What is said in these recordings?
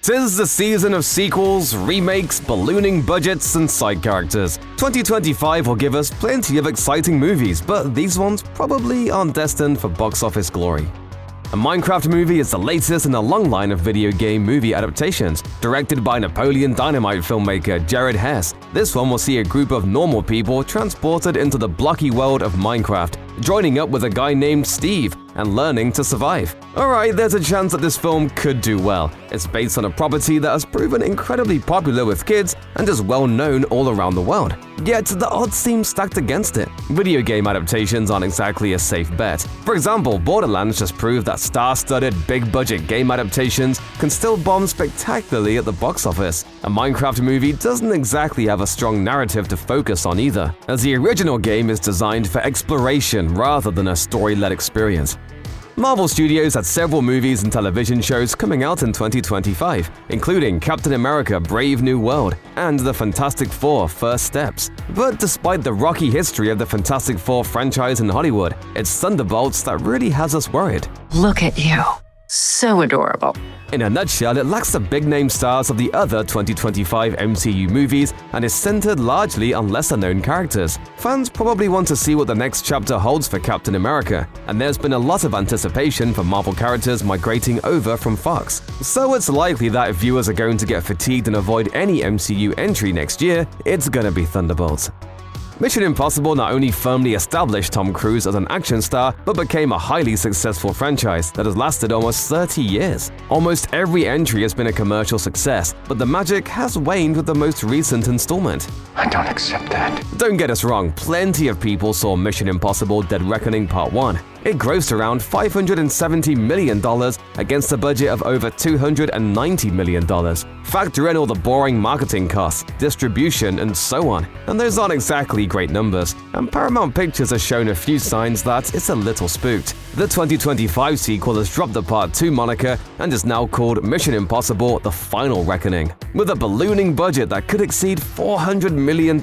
'Tis the season of sequels, remakes, ballooning budgets, and side characters. 2025 will give us plenty of exciting movies, but these ones probably aren't destined for box office glory. A Minecraft movie is the latest in a long line of video game movie adaptations. Directed by Napoleon Dynamite filmmaker Jared Hess, this one will see a group of normal people transported into the blocky world of Minecraft, joining up with a guy named Steve and learning to survive. Alright, there's a chance that this film could do well. It's based on a property that has proven incredibly popular with kids and is well known all around the world. Yet, the odds seem stacked against it. Video game adaptations aren't exactly a safe bet. For example, Borderlands just proved that star-studded, big-budget game adaptations can still bomb spectacularly at the box office. A Minecraft movie doesn't exactly have a strong narrative to focus on either, as the original game is designed for exploration rather than a story-led experience. Marvel Studios had several movies and television shows coming out in 2025, including Captain America: Brave New World and The Fantastic Four: First Steps. But despite the rocky history of the Fantastic Four franchise in Hollywood, it's Thunderbolts that really has us worried. Look at you. So adorable. In a nutshell, it lacks the big-name stars of the other 2025 MCU movies and is centered largely on lesser-known characters. Fans probably want to see what the next chapter holds for Captain America, and there's been a lot of anticipation for Marvel characters migrating over from Fox. So it's likely that if viewers are going to get fatigued and avoid any MCU entry next year, it's gonna be Thunderbolts. Mission Impossible not only firmly established Tom Cruise as an action star, but became a highly successful franchise that has lasted almost 30 years. Almost every entry has been a commercial success, but the magic has waned with the most recent installment. I don't accept that. Don't get us wrong, plenty of people saw Mission Impossible: Dead Reckoning Part 1. It grossed around $570 million against a budget of over $290 million. Factor in all the boring marketing costs, distribution, and so on, and those aren't exactly great numbers, and Paramount Pictures has shown a few signs that it's a little spooked. The 2025 sequel has dropped the Part 2 moniker and is now called Mission Impossible: The Final Reckoning. With a ballooning budget that could exceed $400 million,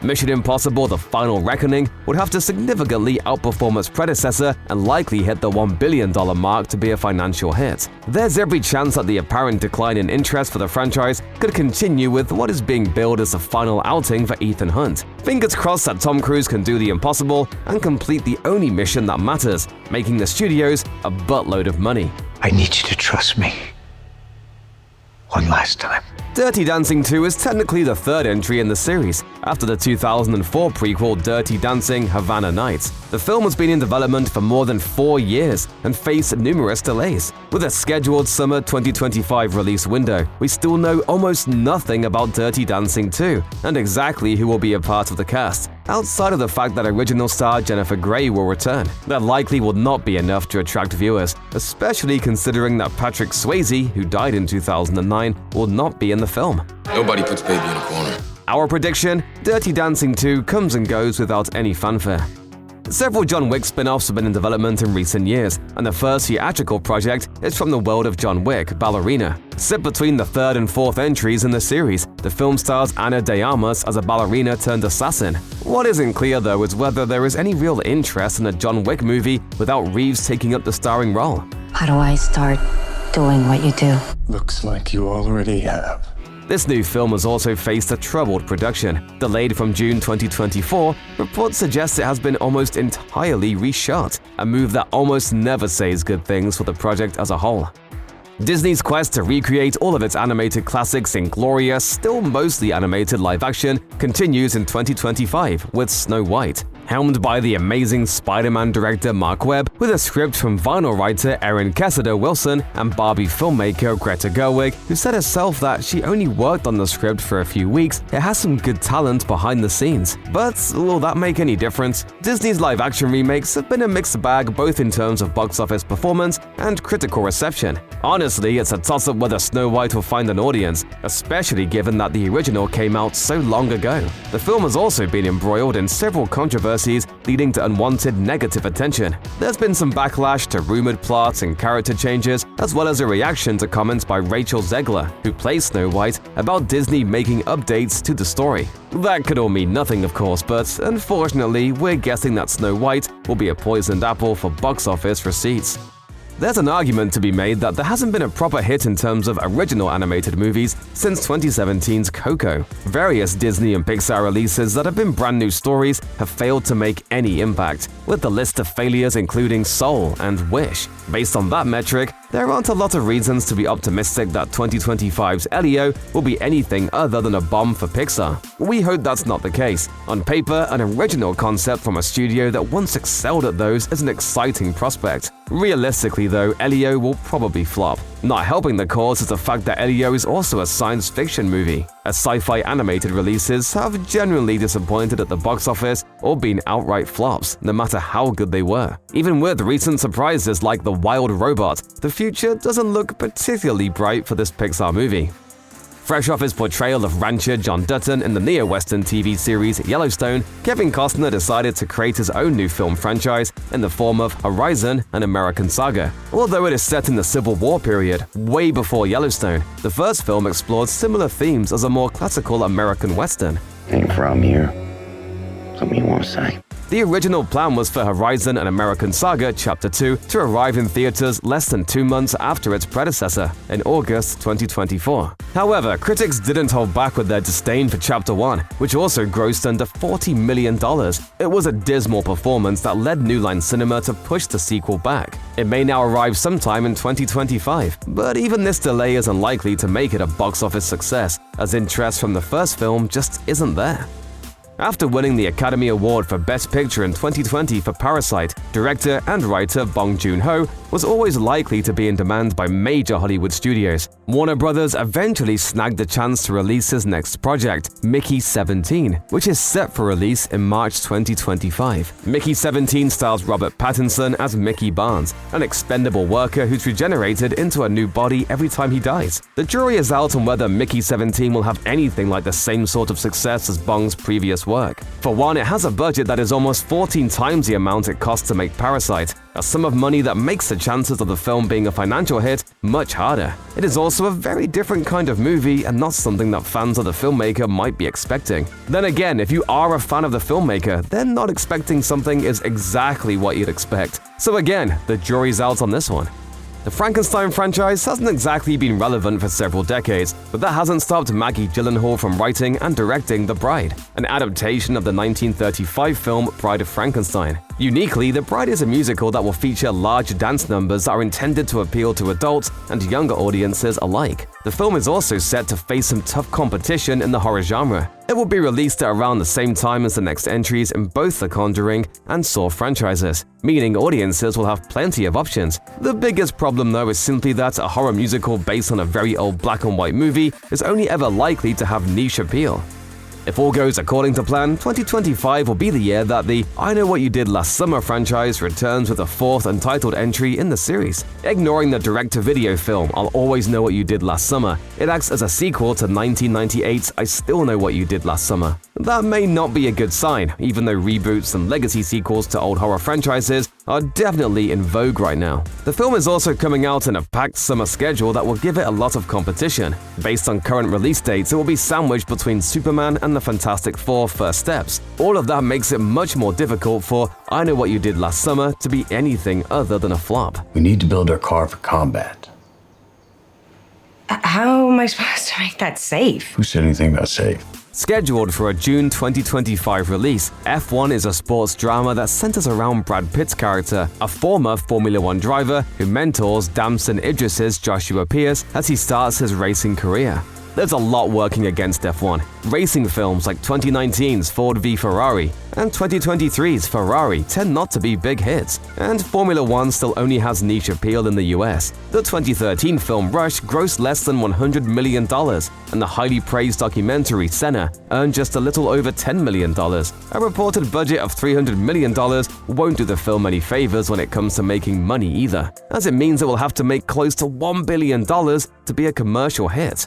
Mission Impossible: The Final Reckoning would have to significantly outperform its predecessor and likely hit the $1 billion mark to be a financial hit. There's every chance that the apparent decline in interest for the franchise could continue with what is being billed as the final outing for Ethan Hunt. Fingers crossed that Tom Cruise can do the impossible and complete the only mission that matters, making the studios a buttload of money. I need you to trust me. One last time. Dirty Dancing 2 is technically the third entry in the series, after the 2004 prequel Dirty Dancing: Havana Nights. The film has been in development for more than 4 years and faced numerous delays. With a scheduled summer 2025 release window, we still know almost nothing about Dirty Dancing 2 and exactly who will be a part of the cast. Outside of the fact that original star Jennifer Grey will return, that likely will not be enough to attract viewers, especially considering that Patrick Swayze, who died in 2009, will not be in the film. Nobody puts baby in a corner. Our prediction: Dirty Dancing 2 comes and goes without any fanfare. Several John Wick spin-offs have been in development in recent years, and the first theatrical project is from the world of John Wick, Ballerina. Set between the third and fourth entries in the series, the film stars Ana de Armas as a ballerina-turned-assassin. What isn't clear, though, is whether there is any real interest in a John Wick movie without Reeves taking up the starring role. How do I start doing what you do? Looks like you already have. This new film has also faced a troubled production. Delayed from June 2024, reports suggest it has been almost entirely reshot, a move that almost never says good things for the project as a whole. Disney's quest to recreate all of its animated classics in glorious, still mostly animated live action continues in 2025 with Snow White. Helmed by the amazing Spider-Man director Mark Webb, with a script from vinyl writer Erin Cassidy-Wilson and Barbie filmmaker Greta Gerwig, who said herself that she only worked on the script for a few weeks, it has some good talent behind the scenes. But will that make any difference? Disney's live-action remakes have been a mixed bag both in terms of box office performance and critical reception. Honestly, it's a toss-up whether Snow White will find an audience, especially given that the original came out so long ago. The film has also been embroiled in several controversies leading to unwanted negative attention. There's been some backlash to rumored plots and character changes, as well as a reaction to comments by Rachel Zegler, who plays Snow White, about Disney making updates to the story. That could all mean nothing, of course, but unfortunately, we're guessing that Snow White will be a poisoned apple for box office receipts. There's an argument to be made that there hasn't been a proper hit in terms of original animated movies since 2017's Coco. Various Disney and Pixar releases that have been brand new stories have failed to make any impact, with the list of failures including Soul and Wish. Based on that metric, there aren't a lot of reasons to be optimistic that 2025's Elio will be anything other than a bomb for Pixar. We hope that's not the case. On paper, an original concept from a studio that once excelled at those is an exciting prospect. Realistically though, Elio will probably flop. Not helping the cause is the fact that Elio is also a science fiction movie. As sci-fi animated releases have generally disappointed at the box office or been outright flops, no matter how good they were. Even with recent surprises like The Wild Robot, the future doesn't look particularly bright for this Pixar movie. Fresh off his portrayal of rancher John Dutton in the neo-Western TV series Yellowstone, Kevin Costner decided to create his own new film franchise in the form of Horizon: An American Saga. Although it is set in the Civil War period, way before Yellowstone, the first film explored similar themes as a more classical American Western. Ain't from here. Something you want to say? The original plan was for Horizon: An American Saga Chapter 2 to arrive in theaters less than 2 months after its predecessor, in August 2024. However, critics didn't hold back with their disdain for Chapter 1, which also grossed under $40 million. It was a dismal performance that led New Line Cinema to push the sequel back. It may now arrive sometime in 2025, but even this delay is unlikely to make it a box office success, as interest from the first film just isn't there. After winning the Academy Award for Best Picture in 2020 for Parasite, director and writer Bong Joon-ho was always likely to be in demand by major Hollywood studios. Warner Brothers eventually snagged the chance to release his next project, Mickey 17, which is set for release in March 2025. Mickey 17 stars Robert Pattinson as Mickey Barnes, an expendable worker who's regenerated into a new body every time he dies. The jury is out on whether Mickey 17 will have anything like the same sort of success as Bong's previous work. For one, it has a budget that is almost 14 times the amount it cost to make Parasite, a sum of money that makes the chances of the film being a financial hit much harder. It is also a very different kind of movie and not something that fans of the filmmaker might be expecting. Then again, if you are a fan of the filmmaker, then not expecting something is exactly what you'd expect. So again, the jury's out on this one. The Frankenstein franchise hasn't exactly been relevant for several decades, but that hasn't stopped Maggie Gyllenhaal from writing and directing The Bride, an adaptation of the 1935 film Bride of Frankenstein. Uniquely, The Bride is a musical that will feature large dance numbers that are intended to appeal to adults and younger audiences alike. The film is also set to face some tough competition in the horror genre. It will be released at around the same time as the next entries in both the Conjuring and Saw franchises, meaning audiences will have plenty of options. The biggest problem though is simply that a horror musical based on a very old black and white movie is only ever likely to have niche appeal. If all goes according to plan, 2025 will be the year that the I Know What You Did Last Summer franchise returns with a fourth untitled entry in the series. Ignoring the direct-to-video film I'll Always Know What You Did Last Summer, it acts as a sequel to 1998's I Still Know What You Did Last Summer. That may not be a good sign, even though reboots and legacy sequels to old horror franchises are definitely in vogue right now. The film is also coming out in a packed summer schedule that will give it a lot of competition. Based on current release dates, it will be sandwiched between Superman and the Fantastic Four: First Steps. All of that makes it much more difficult for I Know What You Did Last Summer to be anything other than a flop. We need to build our car for combat. How am I supposed to make that safe? Who said anything about safe? Scheduled for a June 2025 release, F1 is a sports drama that centers around Brad Pitt's character, a former Formula One driver who mentors Damson Idris's Joshua Pierce as he starts his racing career. There's a lot working against F1. Racing films like 2019's Ford v Ferrari and 2023's Ferrari tend not to be big hits, and Formula One still only has niche appeal in the US. The 2013 film Rush grossed less than $100 million, and the highly praised documentary Senna earned just a little over $10 million. A reported budget of $300 million won't do the film any favors when it comes to making money either, as it means it will have to make close to $1 billion to be a commercial hit.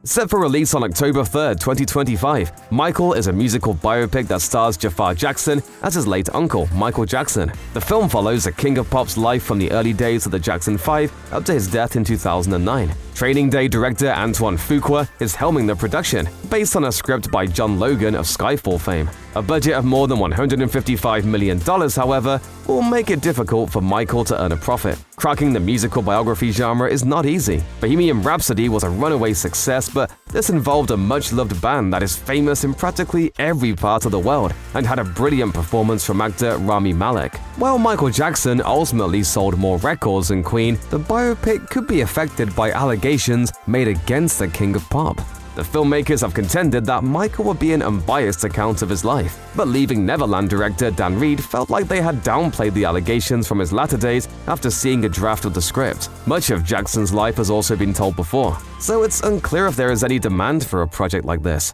Set for release on October 3, 2025, Michael is a musical biopic that stars Jafar Jackson as his late uncle, Michael Jackson. The film follows the King of Pop's life from the early days of the Jackson 5 up to his death in 2009. Training Day director Antoine Fuqua is helming the production, based on a script by John Logan of Skyfall fame. A budget of more than $155 million, however, will make it difficult for Michael to earn a profit. Cracking the musical biography genre is not easy. Bohemian Rhapsody was a runaway success, but this involved a much-loved band that is famous in practically every part of the world and had a brilliant performance from actor Rami Malek. While Michael Jackson ultimately sold more records than Queen, the biopic could be affected by allegations made against the King of Pop. The filmmakers have contended that Michael would be an unbiased account of his life, but Leaving Neverland director Dan Reed felt like they had downplayed the allegations from his latter days after seeing a draft of the script. Much of Jackson's life has also been told before, so it's unclear if there is any demand for a project like this.